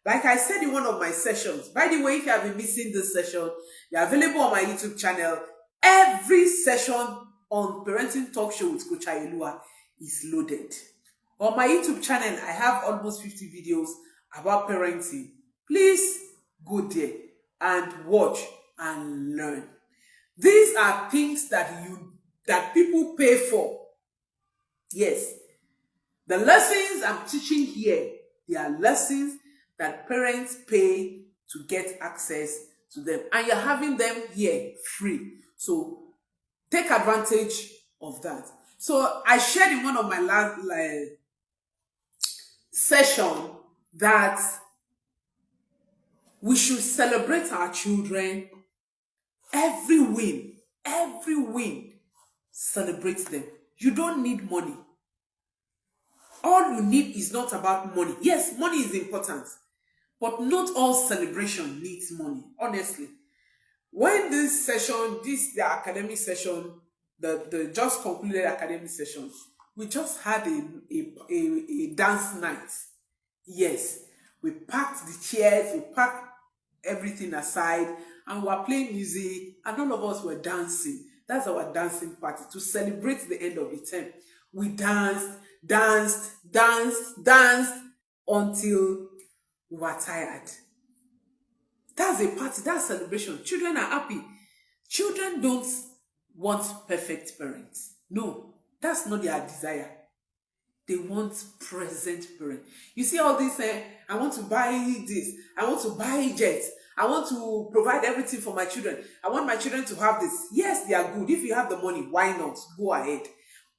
Like I said in one of my sessions, by the way, if you have been missing this session, they're available on my YouTube channel. Every session on Parenting Talk Show with Coach Ayelua is loaded. On my YouTube channel, I have almost 50 videos about parenting. Please go there and watch and learn. These are things that people pay for. Yes, the lessons I'm teaching here, they are lessons that parents pay to get access to them, and you're having them here free. So take advantage of that. So I shared in one of my last session that we should celebrate our children. Every win, celebrate them. You don't need money. All you need is not about money. Yes, money is important, but not all celebration needs money, honestly. When this session, the academic session, the just concluded academic session, we just had a dance night. Yes, we packed the chairs, we packed everything aside, and we were playing music, and all of us were dancing. That's our dancing party to celebrate the end of the term. We danced until we were tired. That's a party, that's celebration. Children are happy. Children don't want perfect parents. No, that's not their desire. They want present parents. You see all this, I want to buy this, I want to buy jets, I want to provide everything for my children. I want my children to have this. Yes, they are good. If you have the money, why not? Go ahead.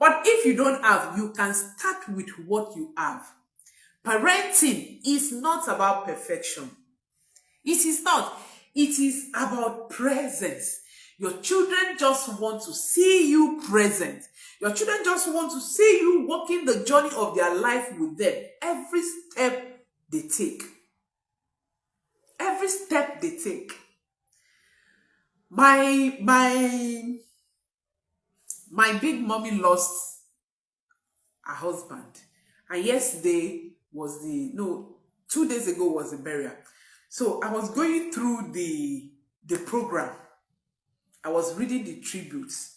But if you don't have, you can start with what you have. Parenting is not about perfection. It is not. It is about presence. Your children just want to see you present. Your children just want to see you walking the journey of their life with them. Every step they take. Every step they take. My big mommy lost her husband. And yesterday was 2 days ago was the burial. So I was going through the program. I was reading the tributes.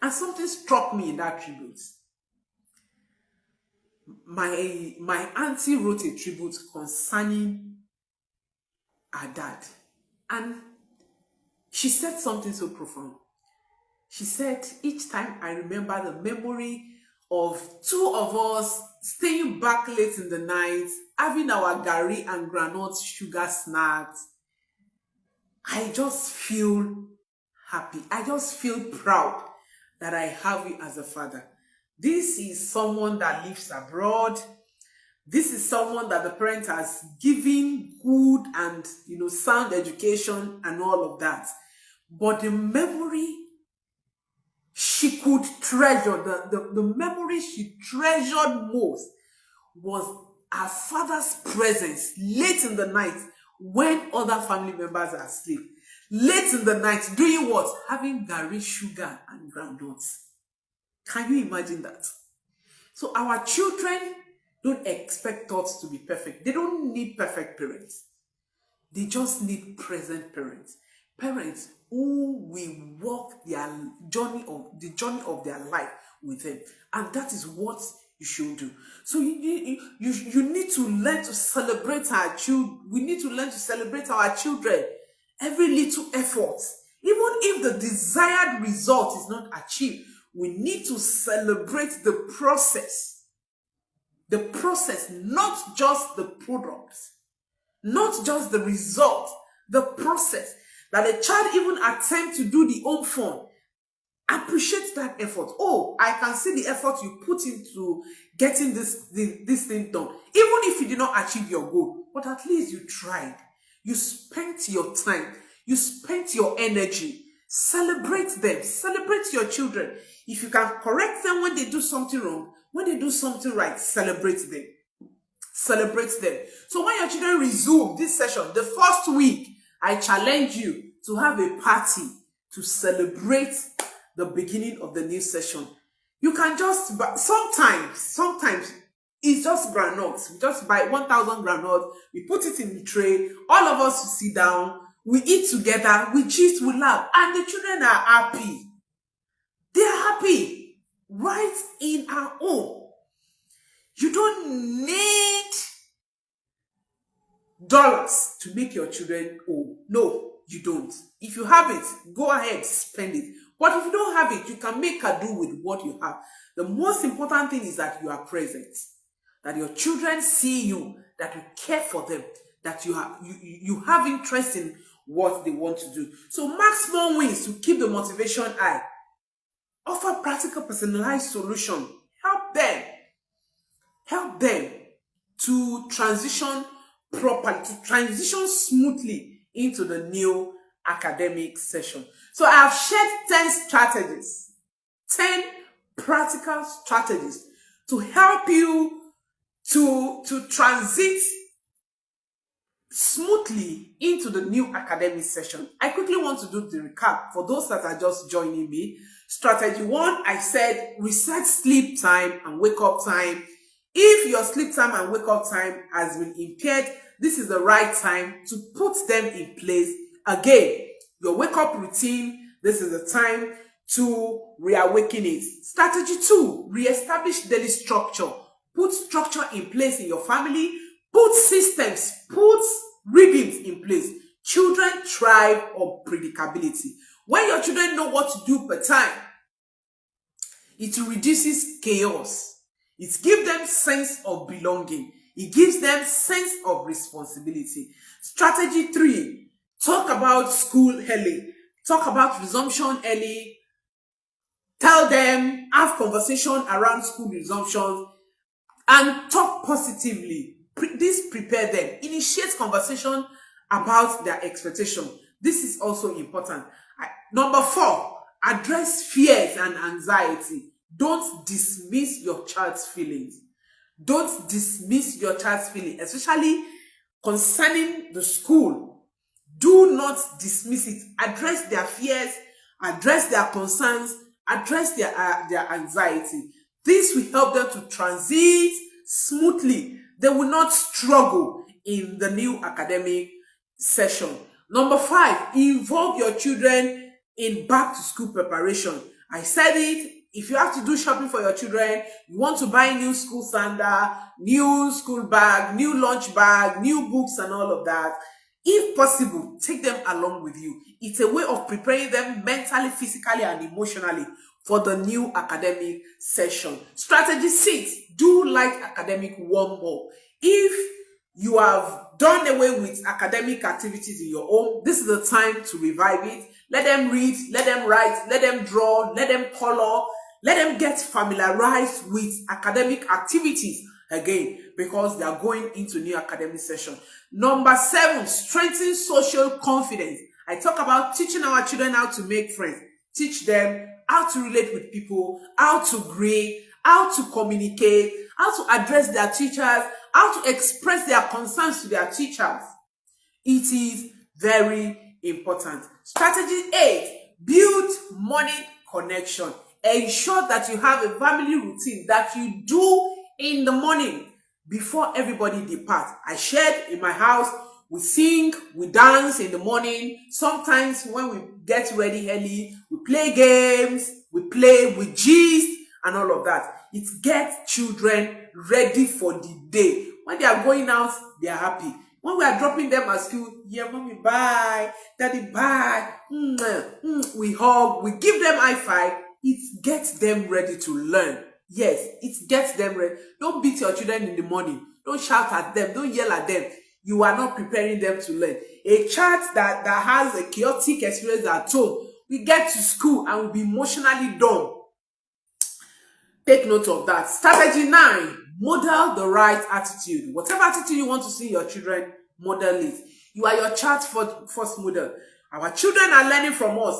And something struck me in that tribute. My auntie wrote a tribute concerning her dad. And she said something so profound. She said, each time I remember the memory of two of us staying back late in the night, having our gari and groundnut sugar snacks, I just feel happy. I just feel proud that I have you as a father. This is someone that lives abroad. This is someone that the parent has given good and sound education and all of that. But the memory she could treasure, the memory she treasured most was her father's presence late in the night when other family members are asleep. Late in the night, doing what? Having gari, sugar, and groundnuts. Can you imagine that? So our children don't expect us to be perfect. They don't need perfect parents. They just need present parents. Parents who will walk the journey of their life with them. And that is what you should do. So you need to learn to celebrate our children. We need to learn to celebrate our children. Every little effort. Even if the desired result is not achieved, we need to celebrate the process. The process, not just the product. Not just the result. The process. That a child even attempt to do the home fun. Appreciate that effort. Oh, I can see the effort you put into getting this thing done. Even if you did not achieve your goal, but at least you tried. You spent your time. You spent your energy. Celebrate them. Celebrate your children. If you can correct them when they do something wrong, when they do something right, celebrate them. celebrate them. So when your children resume this session, the first week, I challenge you to have a party to celebrate the beginning of the new session. You can just buy, sometimes it's just granules. We just buy 1,000 granules, we put it in the tray, all of us sit down, we eat together, we gist, we laugh, and the children are happy. They are happy right in our home. You don't need dollars to make your children home. No, you don't. If you have it, go ahead, spend it. But if you don't have it, you can make a do with what you have. The most important thing is that you are present, that your children see you, that you care for them, that you have interest in what they want to do. So mark small wins to keep the motivation high. Offer practical, personalized solution. Help them to transition properly, to transition smoothly into the new academic session. So I have shared 10 practical strategies to help you to transit smoothly into the new academic session. I quickly want to do the recap for those that are just joining me. Strategy 1, I said reset sleep time and wake up time. If your sleep time and wake up time has been impaired, this is the right time to put them in place. Again, your wake up routine, this is the time to reawaken it. Strategy 2, reestablish daily structure. Put structure in place in your family. Put systems, put rhythms in place. Children thrive on predictability. When your children know what to do per time, it reduces chaos. It gives them sense of belonging. It gives them sense of responsibility. Strategy 3, talk about school early. Talk about resumption early. Tell them, have conversation around school resumption, and talk positively. This prepare them. Initiate conversation about their expectation. This is also important. Number 4, address fears and anxiety. Don't dismiss your child's feelings. Don't dismiss your child's feelings, especially concerning the school. Do not dismiss it. Address their fears, address their concerns, address their anxiety. This will help them to transit smoothly. They will not struggle in the new academic session. Number 5, involve your children in back to school preparation. I said it. If you have to do shopping for your children, you want to buy new school sandal, new school bag, new lunch bag, new books and all of that, if possible, take them along with you. It's a way of preparing them mentally, physically, and emotionally for the new academic session. Strategy 6, do light academic warm-up. If you have done away with academic activities in your home, this is the time to revive it. Let them read, let them write, let them draw, let them color, let them get familiarized with academic activities again, because they are going into new academic session. Number 7, strengthen social confidence. I talk about teaching our children how to make friends. Teach them how to relate with people, how to grade, how to communicate, how to address their teachers, how to express their concerns to their teachers. It is very important. Strategy 8, build morning connection. Ensure that you have a family routine that you do in the morning before everybody departs. I shared in my house, we sing, we dance in the morning. Sometimes when we get ready early, we play games, we gist and all of that. It gets children ready for the day. When they are going out, they are happy. When we are dropping them at school, yeah, mommy, bye, daddy, bye, we hug, we give them high five. It gets them ready to learn. Yes, it gets them ready. Don't beat your children in the morning. Don't shout at them. Don't yell at them. You are not preparing them to learn. A child that has a chaotic experience at home will get to school and will be emotionally done. Take note of that. Strategy 9, model the right attitude. Whatever attitude you want to see your children, model it. You are your child's first model. Our children are learning from us.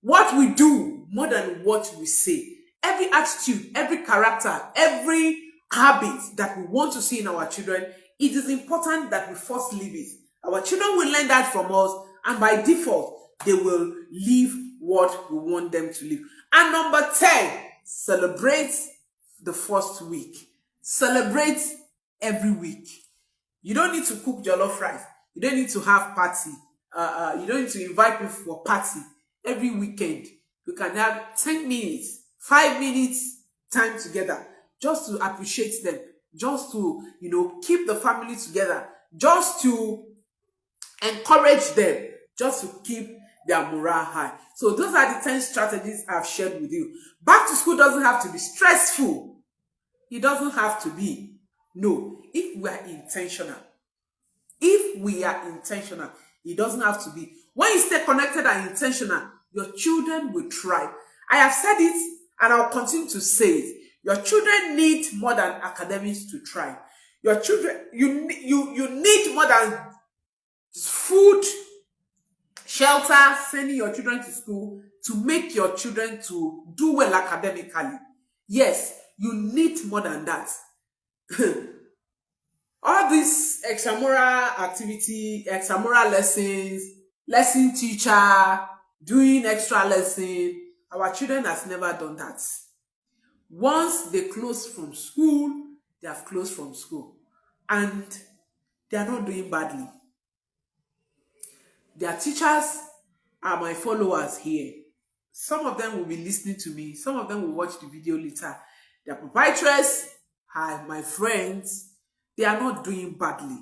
What we do more than what we say. Every attitude, every character, every habits that we want to see in our children, it is important that we first live it. Our children will learn that from us, and by default, they will live what we want them to live. And number 10, celebrate the first week. Celebrate every week. You don't need to cook jollof rice. You don't need to have party. You don't need to invite people for party. Every weekend, you can have 10 minutes, 5 minutes time together, just to appreciate them, just to, keep the family together, just to encourage them, just to keep their morale high. So those are the 10 strategies I've shared with you. Back to school doesn't have to be stressful. It doesn't have to be. No, if we are intentional. If we are intentional, it doesn't have to be. When you stay connected and intentional, your children will thrive. I have said it and I'll continue to say it. Your children need more than academics to thrive. Your children, you need more than food, shelter, sending your children to school to make your children to do well academically. Yes, you need more than that. All this extramural activity, extramural lessons, lesson teacher, doing extra lesson, our children has never done that. Once they close from school, they have closed from school. And they are not doing badly. Their teachers are my followers here. Some of them will be listening to me. Some of them will watch the video later. Their proprietors are my friends. They are not doing badly.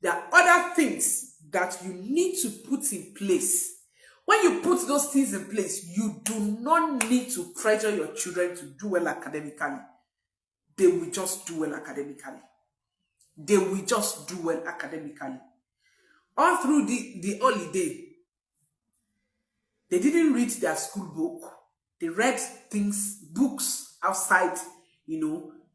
There are other things that you need to put in place. When you put those things in place, you do not need to pressure your children to do well academically. They will just do well academically. They will just do well academically. All through the holiday, they didn't read their school book. They read books outside,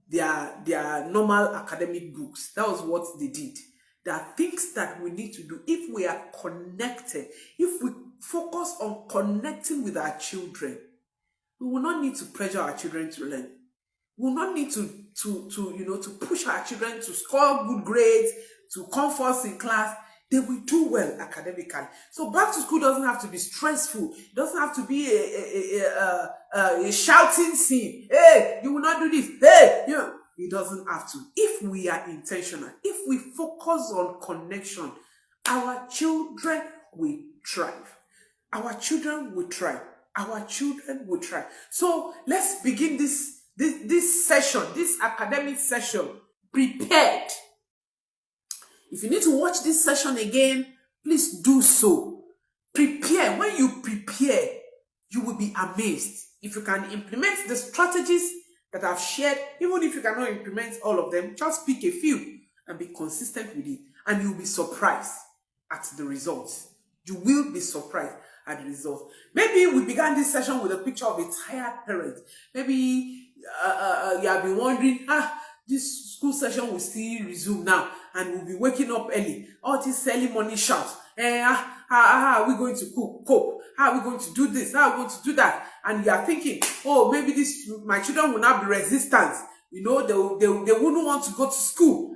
their normal academic books. That was what they did. There are things that we need to do if we are connected. If we focus on connecting with our children, we will not need to pressure our children to learn. We will not need to push our children to score good grades, to come first in class. They will do well academically. So back to school doesn't have to be stressful. It doesn't have to be a shouting scene. Hey, you will not do this. Hey, it doesn't have to. If we are intentional, if we focus on connection, our children will thrive. Our children will thrive. Our children will thrive. So let's begin this session, this academic session, prepared. If you need to watch this session again, please do so. Prepare. When you prepare, you will be amazed. If you can implement the strategies that I've shared, even if you cannot implement all of them, just pick a few and be consistent with it. And you'll be surprised at the results. You will be surprised at the results. Maybe we began this session with a picture of a tired parent. Maybe you have been wondering, this school session will still resume now and we'll be waking up early. All these early morning shouts. How are we going to cope? How are we going to do this? How are we going to do that? And you are thinking, oh, maybe my children will not be resistant. They wouldn't want to go to school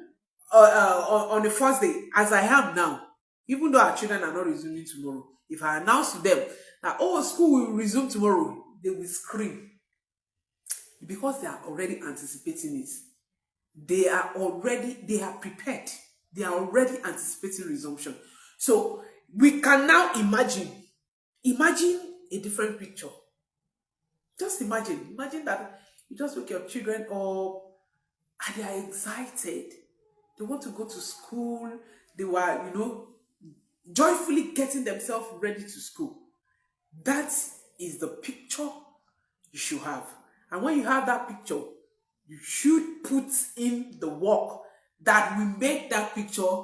on the first day, as I am now. Even though our children are not resuming tomorrow, if I announce to them that, school will resume tomorrow, they will scream. Because they are already anticipating it. They are prepared. They are already anticipating resumption. So we can now imagine a different picture. Just imagine that you just wake your children up and they are excited. They want to go to school. They were, joyfully getting themselves ready to school. That is the picture you should have. And when you have that picture, you should put in the work that will make that picture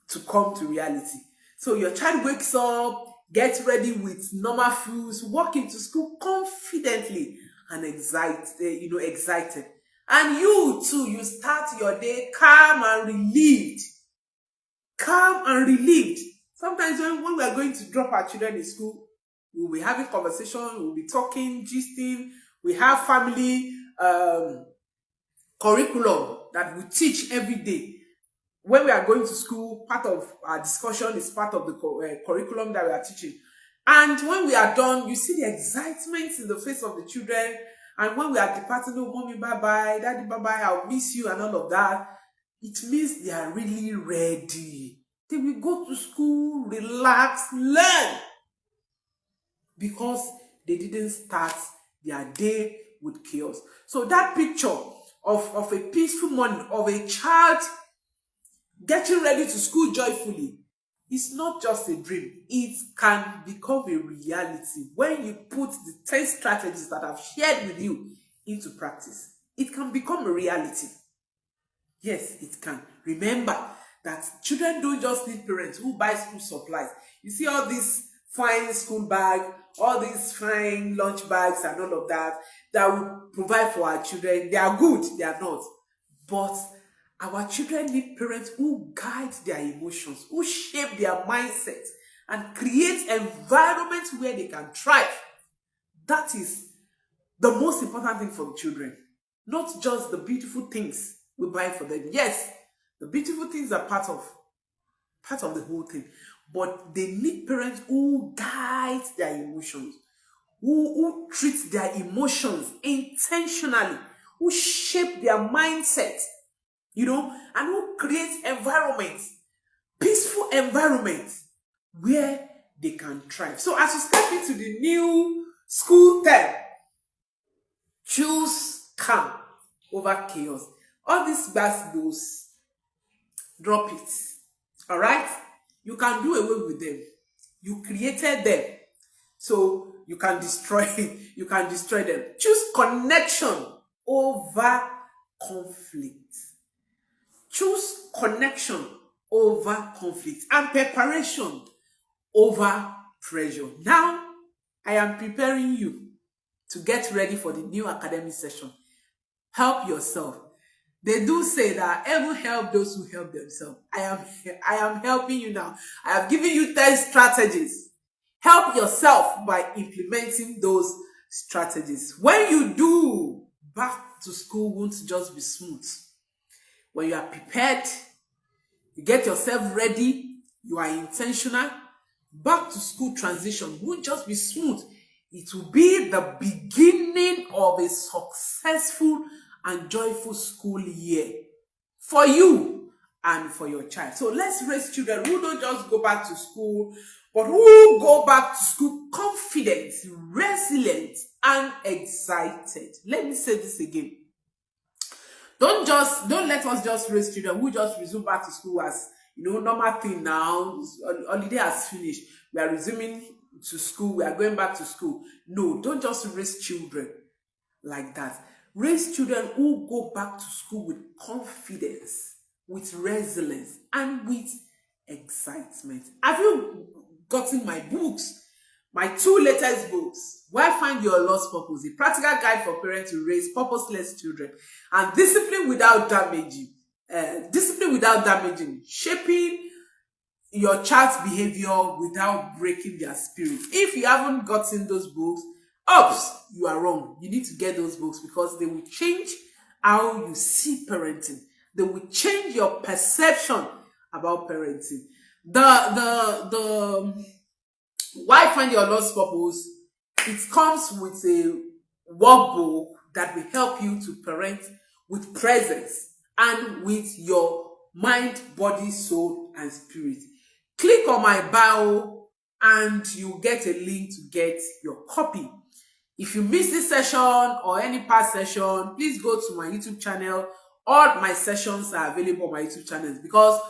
to come to reality. So your child wakes up, gets ready with normal foods, walk into school confidently and excited. And you too, you start your day calm and relieved. Calm and relieved. Sometimes when we are going to drop our children in school, we'll be having conversation, we'll be talking, gisting, we have family curriculum that we teach every day. When we are going to school, part of our discussion is part of the curriculum that we are teaching. And when we are done, you see the excitement in the face of the children. And when we are departing, oh, mommy, bye-bye, daddy, bye-bye, I'll miss you, and all of that, it means they are really ready. They will go to school, relax, learn. Because they didn't start their day with chaos. So that picture of a peaceful morning, of a child getting ready to school joyfully, is not just a dream. It can become a reality when you put the 10 strategies that I've shared with you into practice. It can become a reality. Yes, it can. Remember that children don't just need parents who buy school supplies. You see all these fine school bag, all these fine lunch bags and all of that we provide for our children. They are good, they are not. But our children need parents who guide their emotions, who shape their mindset and create environments where they can thrive. That is the most important thing for the children. Not just the beautiful things we buy for them. Yes, the beautiful things are part of the whole thing. But they need parents who guide their emotions, who treat their emotions intentionally, who shape their mindset, and who create environments, peaceful environments where they can thrive. So as you step into the new school term, choose calm over chaos. All these bad those, drop it. All right? You can do away with them. You created them. So you can destroy them. Choose connection over conflict. Choose connection over conflict and preparation over pressure. Now, I am preparing you to get ready for the new academic session. Help yourself. They do say that heaven help those who help themselves. I am helping you now. I have given you 10 strategies. Help yourself by implementing those strategies. When you do, back to school won't just be smooth. When you are prepared, you get yourself ready, you are intentional, back to school transition won't just be smooth. It will be the beginning of a successful and joyful school year for you and for your child. So let's raise children who don't just go back to school, but who go back to school confident, resilient, and excited. Let me say this again. Don't let us just raise children who just resume back to school as normal thing now. Holiday has finished. We are resuming to school. We are going back to school. No, don't just raise children like that. Raise children who go back to school with confidence, with resilience, and with excitement. Have you gotten my books? My 2 latest books, Why Find Your Lost Purpose, a practical guide for parents to raise purposeless children, and Discipline Without Damaging, shaping your child's behavior without breaking their spirit. If you haven't gotten those books, you are wrong. You need to get those books because they will change how you see parenting. They will change your perception about parenting. The Why Find Your Lost Purpose, it comes with a workbook that will help you to parent with presence and with your mind, body, soul, and spirit. Click on my bio and you get a link to get your copy. If you miss this session or any past session, please go to my YouTube channel. All my sessions are available on my YouTube channel because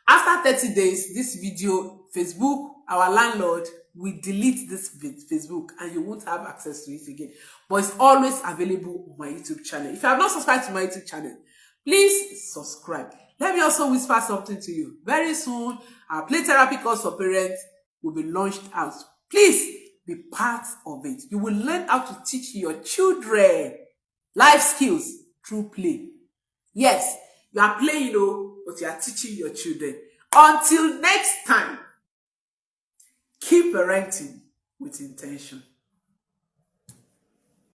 after 30 days, this video, Facebook, our landlord, will delete this Facebook and you won't have access to it again. But it's always available on my YouTube channel. If you have not subscribed to my YouTube channel, please subscribe. Let me also whisper something to you. Very soon, our play therapy course for parents will be launched out. Please be part of it. You will learn how to teach your children life skills through play. Yes, you are playing, but you are teaching your children. Until next time, keep parenting with intention.